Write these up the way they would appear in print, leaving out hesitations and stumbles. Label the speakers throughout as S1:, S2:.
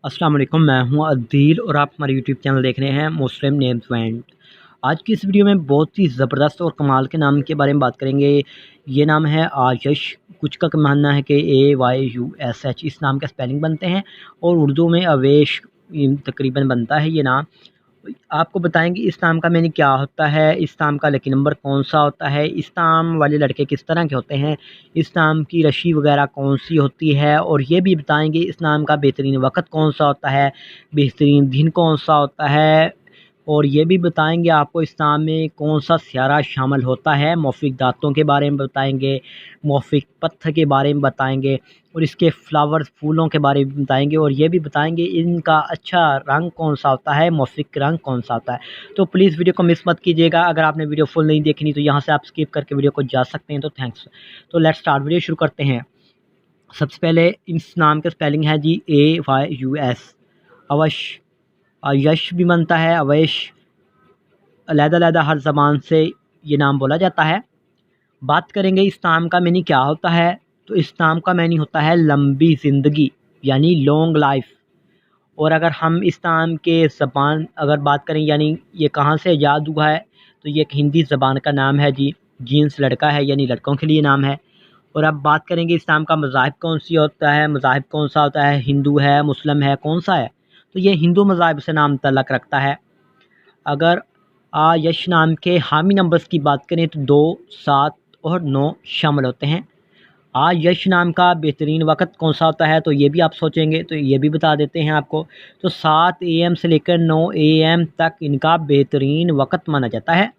S1: अस्सलाम वालेकुम, मैं हूं अदील और आप हमारे यूट्यूब चैनल देख रहे हैं मुस्लिम नेम्स बैंड। आज की इस वीडियो में बहुत ही ज़बरदस्त और कमाल के नाम के बारे में बात करेंगे। ये नाम है आयश। कुछ का मानना है कि AYUSH इस नाम का स्पेलिंग बनते हैं और उर्दू में अवेश तकरीबन बनता है ये नाम। आपको बताएंगे इस नाम का मैंने क्या होता है, इस नाम का लकी नंबर कौन सा होता है, इस नाम वाले लड़के किस तरह के होते हैं, इस नाम की रशी वगैरह कौन सी होती है, और ये भी बताएंगे इस नाम का बेहतरीन वक्त कौन सा होता है, बेहतरीन दिन कौन सा होता है, और ये भी बताएंगे आपको इस नाम में कौन सा स्यारा शामिल होता है। मौफिक दांतों के बारे में बताएंगे, मौफिक पत्थर के बारे में बताएंगे, और इसके फ्लावर्स फूलों के बारे में बताएंगे, और ये भी बताएंगे इनका अच्छा रंग कौन सा होता है, मौफिक रंग कौन सा होता है। तो प्लीज़ वीडियो को मिस मत कीजिएगा। अगर आपने वीडियो फुल नहीं देखनी तो यहाँ से आप स्किप करके वीडियो को जा सकते हैं। तो थैंक्स। तो लेट्स स्टार्ट, वीडियो शुरू करते हैं। सबसे पहले इस नाम का स्पेलिंग है जी AYUS। अवश, यश भी बनता है, अवैश। अलग-अलग हर ज़बान से ये नाम बोला जाता है। बात करेंगे इस नाम का मीनिंग क्या होता है, तो इस नाम का मीनिंग होता है लंबी ज़िंदगी, यानी लॉन्ग लाइफ। और अगर हम इस नाम के ज़बान अगर बात करें यानी ये कहाँ से ईजाद हुआ है, तो ये एक हिंदी ज़बान का नाम है जी। जीन्स लड़का है यानी लड़कों के लिए नाम है। और अब बात करेंगे इस नाम का मज़ाहिब कौन सी होता है, मज़ाहिब कौन सा होता है, हिंदू है, मुस्लिम है, कौन सा है, तो ये हिंदू मज़ाहिब से नाम तल्लक़ रखता है। अगर यश नाम के हामी नंबर्स की बात करें तो 2, 7 और 9 शामिल होते हैं। यश नाम का बेहतरीन वक़्त कौन सा होता है, तो ये भी आप सोचेंगे, तो ये भी बता देते हैं आपको। तो 7 AM से लेकर 9 AM तक इनका बेहतरीन वक़्त माना जाता है।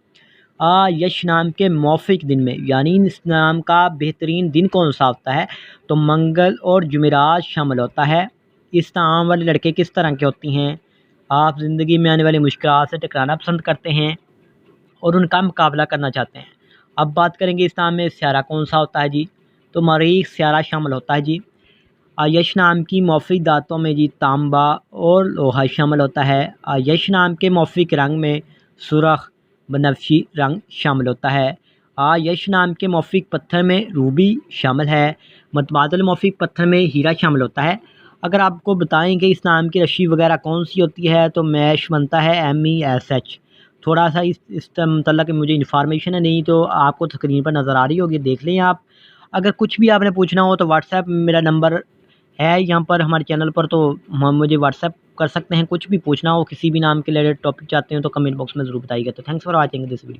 S1: यश नाम के मौफिक दिन में, यानी इस नाम का बेहतरीन दिन कौन सा होता है, तो मंगल और जुमेरात शामिल होता है। इस नाम वाले लड़के किस तरह के होती हैं, आप ज़िंदगी में आने वाली मुश्किलात से टकराना पसंद करते हैं और उनका मुकाबला करना चाहते हैं। अब बात करेंगे इस नाम में स्यारा कौन सा होता है जी, तो मरीख़ स्यारा शामिल होता है जी। यश नाम की मौफिक धातों में जी तांबा और लोहा शामिल होता है। यश नाम के मौफिक रंग में सुरख बनफशी रंग शामिल होता है। यश नाम के मौफिक पत्थर में रूबी शामिल है। मतबादल मौफिक पत्थर में हीरा शामिल होता है। अगर आपको बताएं कि इस नाम की रशी वगैरह कौन सी होती है, तो मैश बनता है MESH। थोड़ा सा इस मतलब मुझे इन्फॉर्मेशन है नहीं, तो आपको स्क्रीन पर नज़र आ रही होगी, देख लें आप। अगर कुछ भी आपने पूछना हो तो व्हाट्सएप मेरा नंबर है यहाँ पर हमारे चैनल पर, तो हम मुझे व्हाट्सएप कर सकते हैं। कुछ भी पूछना हो, किसी भी नाम के रिलेटेड टॉपिक चाहते हैं तो कमेंट बॉक्स में ज़रूर बताइएगा। तो thanks for watching this video.